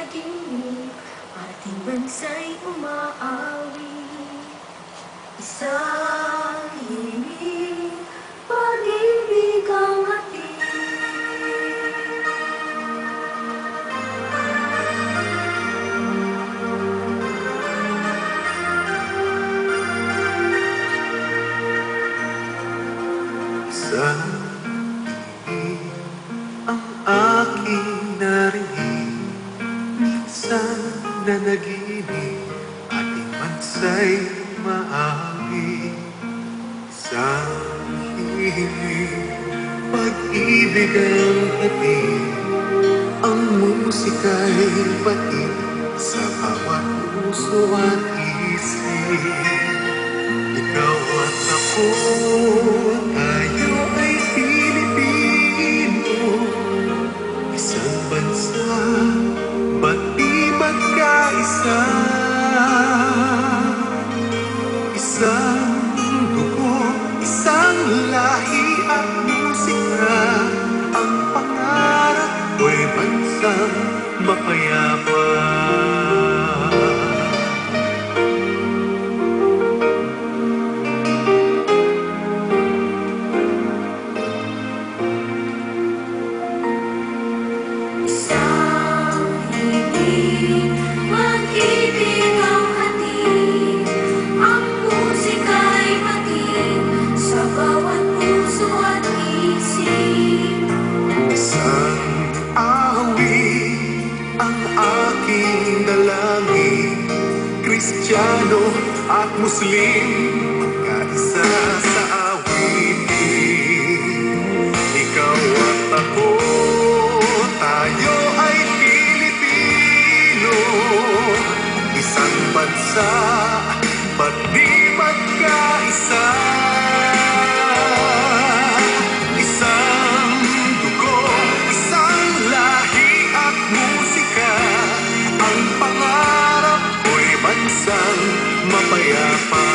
panaginip, ating bansa'y umaawi. Isang himig, pag-ibig ang hatid. Isang himig ang aking narinig, minsan na naginip, ating bansa'y maawi. Isang himig, pag-ibig ang hatid, ang musika'y batid sa bawat puso at isip. Ikaw at ako, tayo ay Pilipino, isang bansa, ba't di magkaisa? Isang dugo, isang lahi at musika, ang pangarap ko'y bansang mapayapa. Kristiyano at Muslim, magkaisa sa awitin. Ikaw at ako, tayo ay Pilipino, isang bansa, ba't di magkaisa? Isang dugo, isang lahi at musika, ang pangarap ko'y bansang mapayapa.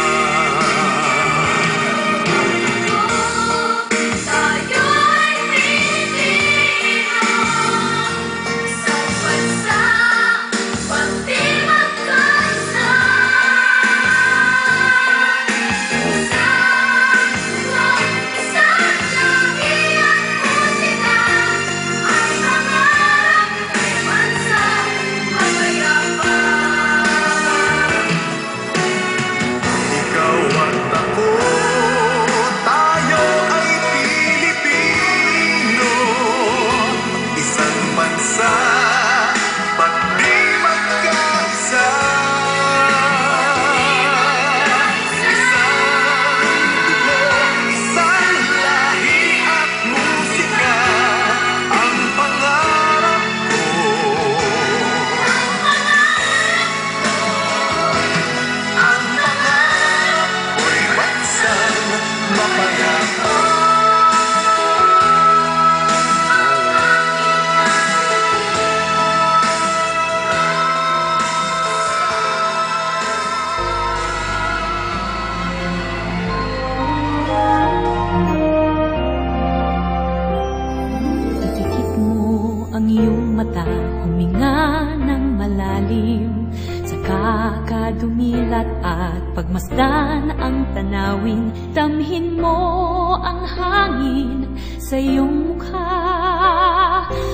Dumilat at pagmasdan ang tanawin, damhin mo ang hangin sa iyong mukha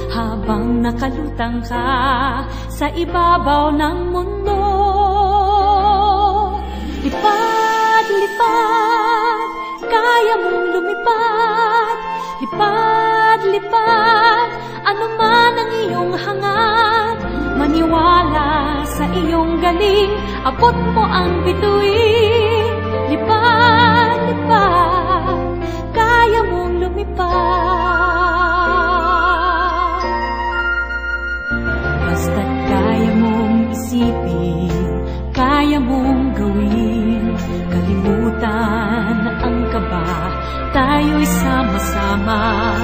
habang nakalutang ka sa ibabaw ng mundo. Lipad, lipad, kaya mong lumipad. Lipad, lipad, ano man ang iyong hangad. Maniwala sa iyong galing, abot mo ang bituin. Lipad, lipad, kaya mong lumipad. Basta't kaya mong isipin, kaya mong gawin. Kalimutan ang kaba, tayo'y sama-sama.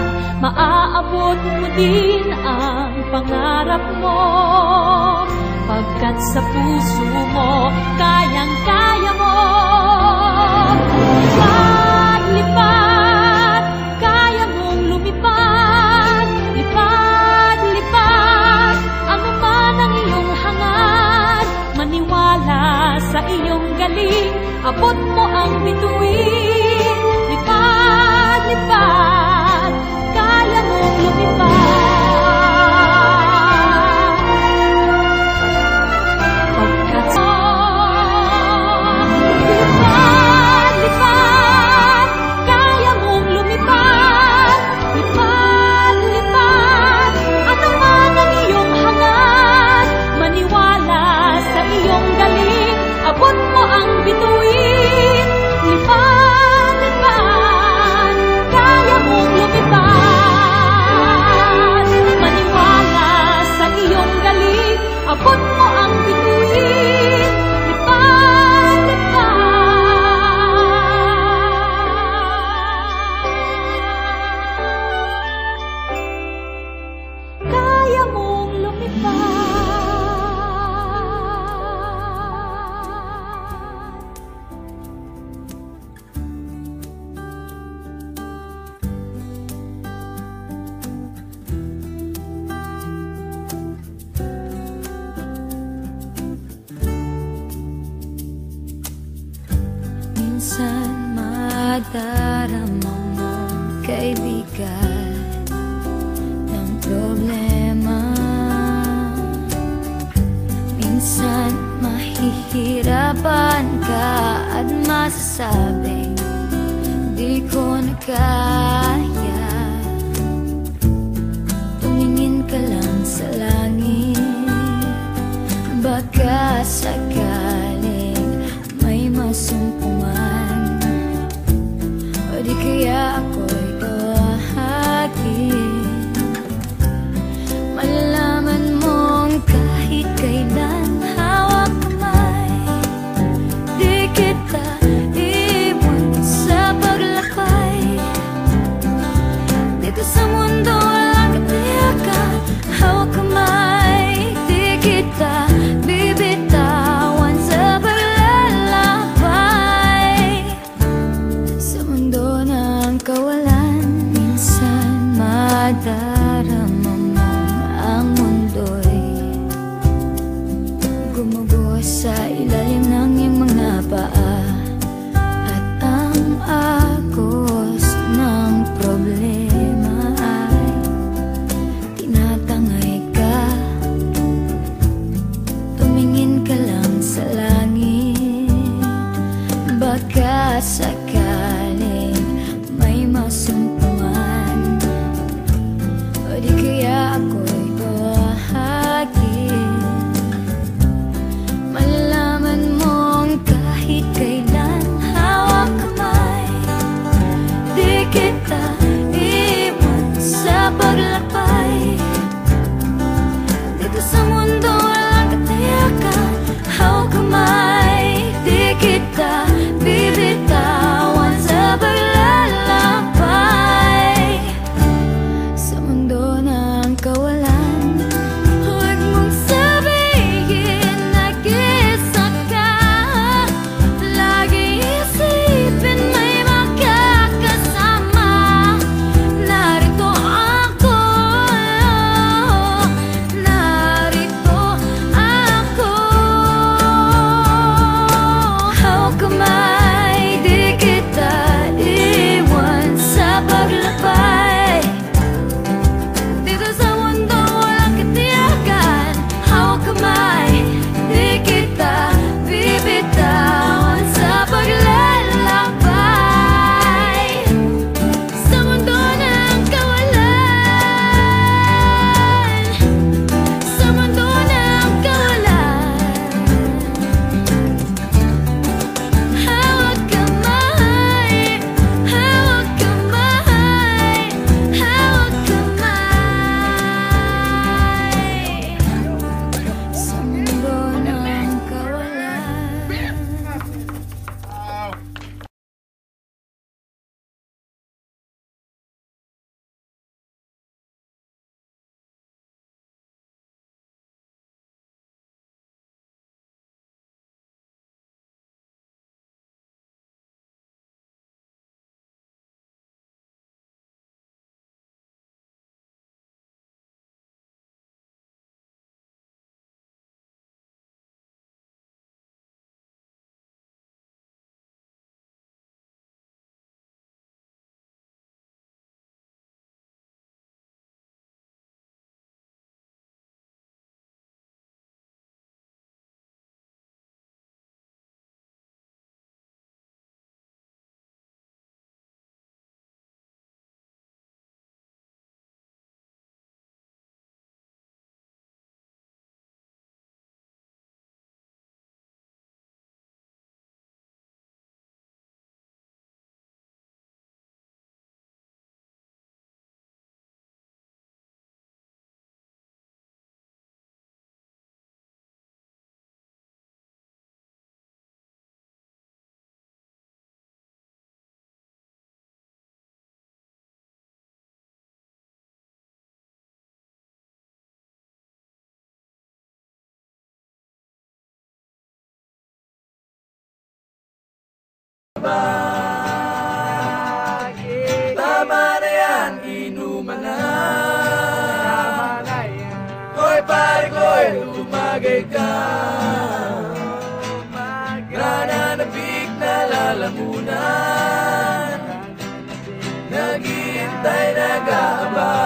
Maaabot mo din ang pangarap mo, pagkat sa puso mo, kayang-kaya mo. Lipad, lipad, kaya mong lumipad. Lipad, lipad, ano man ang galing, abot mo ang bituin. Lipad, lipad, kaya mong lumipad. Lipad, lipad, kaya mong lumipad. Lipad, lipad, ataman ang iyong hangad. Maniwala sa iyong galing, abot mo ang bituin. Lipad, lipad, kaya mong lumipad. Maniwala sa iyong galing, abot mo ang bituin. Lipad, lipad, kaya mong lumipad. Minsan madarama mong kaibigan ng problema. Minsan mahihirapan ka at masasabing di ko na kaya. Tumingin ka lang sa langit, baka sakaling may masumpungan, o di kaya ako'y kawahagi. Malalaman mong kahit kailan hawak kamay, di kita iwan sa paglakbay. Dito sa mundo walang katiyakan, hawak kamay, di kita bibitawan sa paglalakbay. Sa mundo ng kawalan, minsan madarama mo ang mundo'y gumuguho sa ilalim ng iyong mga paa. At ang agos ng problema ay tinatangay ka. Tumingin ka lang sa langit, baka sakaling may masumpungan, o di kaya ako'y kawahagi. Malalaman mong kahit kailan hawak kamay, di kita iwan sa paglakbay. Dito sa mundo walang katiyakan, hawak kamay, di kita bibitawan sa paglalakbay. Sa mundo ng kawalan, ba? Tama na yan, inuman na. Hoy pare ko'y tumagay ka. Nananabik na lalamunan, naghihintay, nag-aabang.